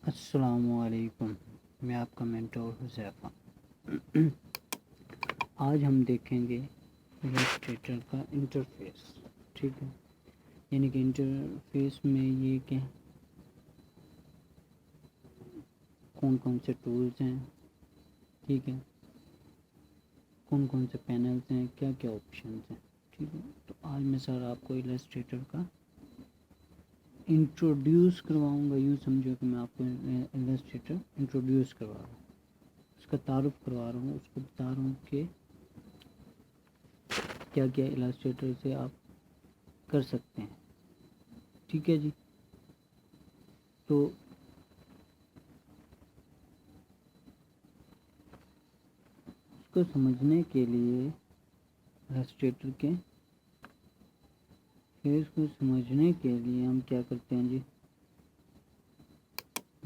السلام علیکم، میں آپ کا مینٹور حذیفہ۔ آج ہم دیکھیں گے السٹریٹر کا انٹرفیس، ٹھیک ہے، یعنی کہ انٹرفیس میں یہ کہ کون کون سے ٹولز ہیں، ٹھیک ہے، کون کون سے پینلز ہیں، کیا کیا آپشنز ہیں، ٹھیک ہے۔ تو آج میں سر آپ کو السٹریٹر کا انٹروڈیوس کرواؤں گا، یوں سمجھو کہ میں آپ کو السٹریٹر انٹروڈیوس کروا رہا ہوں، اس کا تعارف کروا رہا ہوں، اس کو بتا رہا ہوں کہ کیا کیا السٹریٹر سے آپ کر سکتے ہیں، ٹھیک ہے جی۔ تو اس کو سمجھنے کے لیے السٹریٹر کے فیس کو سمجھنے کے لیے ہم کیا کرتے ہیں جی،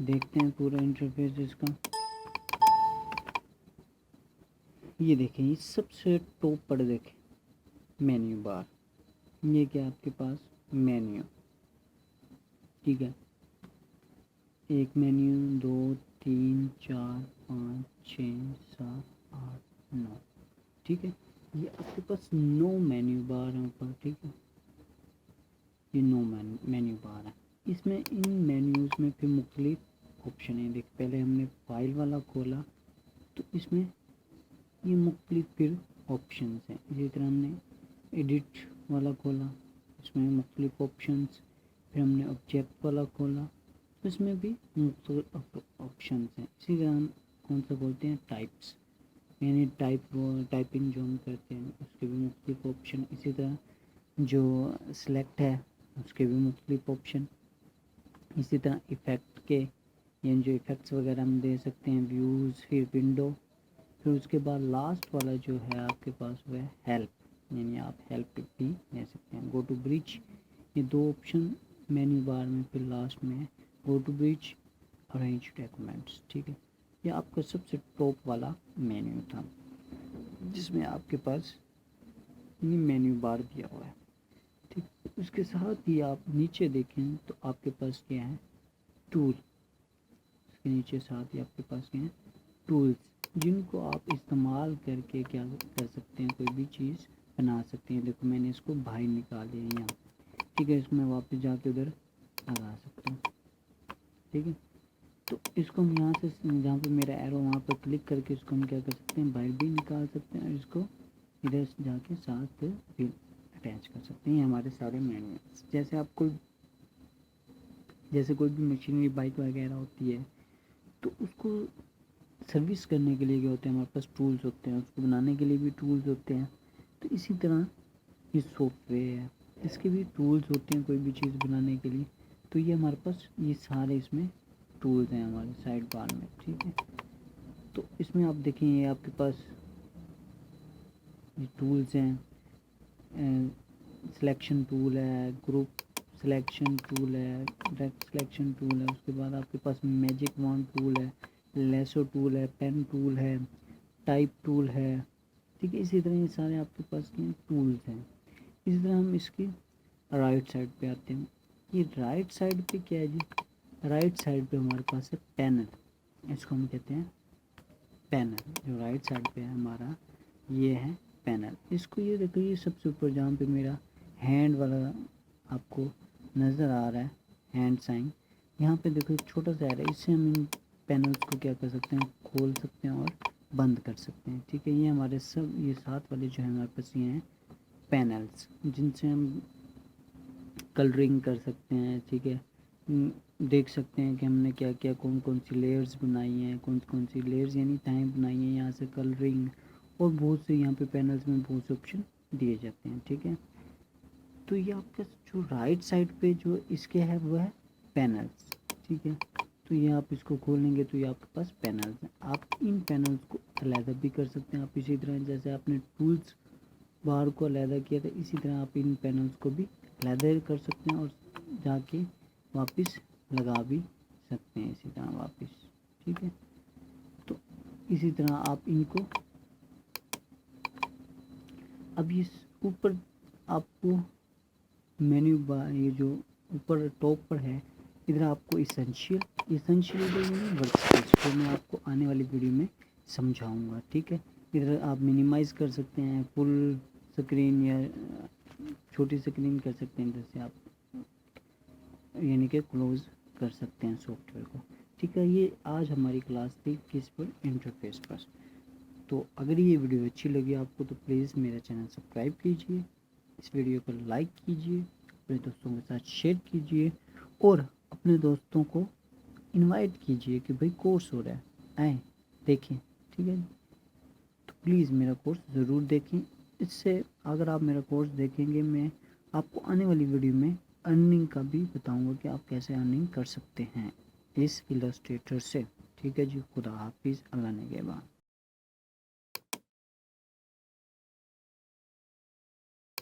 دیکھتے ہیں پورا انٹرفیس اس کا۔ یہ دیکھیں، یہ سب سے ٹاپ پر دیکھیں مینیو بار، یہ کیا آپ کے پاس مینیو، ٹھیک ہے، ایک مینیو، 2 3 4 5 6 7 8 9، ٹھیک ہے۔ یہ آپ کے پاس 9 مینیو بار ہیں اوپر، ٹھیک ہے، یہ 9 مینیو بار ہیں۔ اس میں ان مینیوز میں پھر مختلف آپشن ہیں۔ دیکھ، پہلے ہم نے فائل والا کھولا تو اس میں یہ مختلف پھر آپشنس ہیں۔ اسی طرح ہم نے ایڈٹ والا کھولا، اس میں مختلف آپشنس، پھر ہم نے آبجیکٹ والا کھولا تو اس میں بھی مختلف آپشنس ہیں۔ اسی طرح ہم کون سا بولتے ہیں، ٹائپس، یعنی ٹائپنگ جو ہم کرتے ہیں اس کے بھی مختلف آپشن۔ اسی طرح جو سلیکٹ ہے اس کے بھی مختلف آپشن۔ اسی طرح ایفیکٹ کے، یعنی جو ایفیکٹس وغیرہ ہم دے سکتے ہیں، ویوز، پھر ونڈو، پھر اس کے بعد لاسٹ والا جو ہے آپ کے پاس وہ ہے ہیلپ، یعنی آپ ہیلپ بھی دے سکتے ہیں، گو ٹو برج۔ یہ 2 آپشن مینیو بار میں، پھر لاسٹ میں go to bridge, arrange documents, ٹھیک ہے۔ یہ آپ کا سب سے ٹاپ والا مینیو تھا جس میں آپ کے پاس یہ مینیو بار دیا ہوا ہے، ٹھیک۔ اس کے ساتھ ہی آپ نیچے دیکھیں تو آپ کے پاس کیا ہے، ٹول، اس کے نیچے ساتھ ہی آپ کے پاس کیا ہے، ٹولز، جن کو آپ استعمال کر کے کیا کر سکتے ہیں، کوئی بھی چیز بنا سکتے ہیں۔ دیکھو میں نے اس کو باہر نکالے یہاں، ٹھیک ہے، اس میں واپس جا کے ادھر لگا سکتا ہوں، ٹھیک ہے۔ تو اس کو ہم یہاں سے جہاں پہ میرا ایرو وہاں پر کلک کر کے اس کو ہم کیا کر سکتے ہیں، باہر بھی نکال سکتے ہیں، اور اس کو ادھر جا کے ساتھ بھی اٹیچ کر سکتے ہیں۔ یہ ہمارے سارے مینیو، جیسے کوئی بھی مشینری بائک وغیرہ ہوتی ہے تو اس کو سروس کرنے کے لیے کیا ہوتے ہیں، ہمارے پاس ٹولز ہوتے ہیں، اس کو بنانے کے لیے بھی ٹولز ہوتے ہیں۔ تو اسی طرح یہ سافٹ ویئر ہے، اس کے بھی ٹولز ہوتے ہیں کوئی بھی چیز بنانے کے لیے۔ تو یہ ہمارے پاس یہ سارے اس میں ٹولز ہیں ہمارے سائڈ بار میں، ٹھیک ہے۔ تو اس میں آپ دیکھیں، یہ آپ کے پاس یہ ٹولز ہیں، سلیکشن ٹول ہے، گروپ سلیکشن ٹول ہے، ڈائریکٹ سلیکشن ٹول ہے، اس کے بعد آپ کے پاس میجک وان ٹول ہے، لیسو ٹول ہے، پین ٹول ہے، ٹائپ ٹول ہے، ٹھیک ہے۔ اسی طرح یہ سارے آپ کے پاس کے ٹولز ہیں۔ اسی طرح ہم اس کی رائٹ سائڈ پہ آتے ہیں۔ یہ رائٹ سائڈ پہ کیا ہے جی، رائٹ سائڈ پہ ہمارے پاس ہے پینل، اس کو ہم کہتے ہیں پینل۔ جو رائٹ سائڈ پہ ہے ہمارا یہ ہے پینل۔ اس کو یہ دیکھو، یہ سب سے اوپر جہاں پہ میرا ہینڈ والا آپ کو نظر آ رہا ہے، ہینڈ سائن، یہاں پہ دیکھو ایک چھوٹا سا ہے، اس سے ہم ان پینلز کو کیا کر سکتے ہیں، کھول سکتے ہیں اور بند کر سکتے ہیں، ٹھیک ہے۔ یہ ہمارے یہ 7 والے جو ہیں ہمارے پاس یہ ہیں پینلز، جن سے ہم کلرنگ کر سکتے ہیں، ٹھیک ہے، دیکھ سکتے ہیں کہ ہم نے کیا کیا کون کون سی لیئرز بنائی ہیں، کون کون سی لیئرز یعنی تہیں بنائی ہیں، یہاں سے کلرنگ، اور بہت سے یہاں پہ پینلز میں بہت سے آپشن دیے جاتے ہیں، ٹھیک ہے۔ تو یہ آپ کا جو رائٹ سائڈ پہ جو اس کے ہے وہ ہے پینلز، ٹھیک ہے۔ تو یہ آپ اس کو کھولیں گے تو یہ آپ کے پاس پینلز ہیں۔ آپ ان پینلز کو علیحدہ بھی کر سکتے ہیں، آپ اسی طرح جیسے آپ نے ٹولز بار کو علیحدہ کیا تھا، اسی طرح آپ ان پینلز کو بھی علیحدہ کر سکتے ہیں اور جا کے واپس لگا بھی سکتے ہیں، اسی طرح واپس، ٹھیک ہے۔ تو اسی طرح آپ ان کو اب یہ اوپر آپ کو مینیو بار، یہ جو اوپر ٹاپ پر ہے، ادھر آپ کو ایسنشیل ورک اسپیس کو میں آپ کو آنے والی ویڈیو میں سمجھاؤں گا، ٹھیک ہے۔ ادھر آپ منیمائز کر سکتے ہیں، فل اسکرین یا چھوٹی اسکرین کر سکتے ہیں، ادھر سے آپ یعنی کہ کلوز کر سکتے ہیں سافٹ ویئر کو، ٹھیک ہے۔ یہ آج ہماری کلاس تھی کس پر، انٹرفیس پر۔ تو اگر یہ ویڈیو اچھی لگی آپ کو تو پلیز میرا چینل سبسکرائب کیجیے، اس ویڈیو کو لائک کیجیے، اپنے دوستوں کے ساتھ شیئر کیجیے، اور اپنے دوستوں کو انوائٹ کیجیے کہ بھائی کورس ہو رہا ہے، آئیں دیکھیں، ٹھیک ہے۔ تو پلیز میرا کورس ضرور دیکھیں۔ اس سے اگر آپ میرا کورس دیکھیں گے، میں آپ کو آنے والی ویڈیو میں ارننگ کا بھی بتاؤں گا کہ آپ کیسے ارننگ کر سکتے ہیں اس السٹریٹر سے، ٹھیک ہے جی۔ خدا حافظ، اللہ نگہبان۔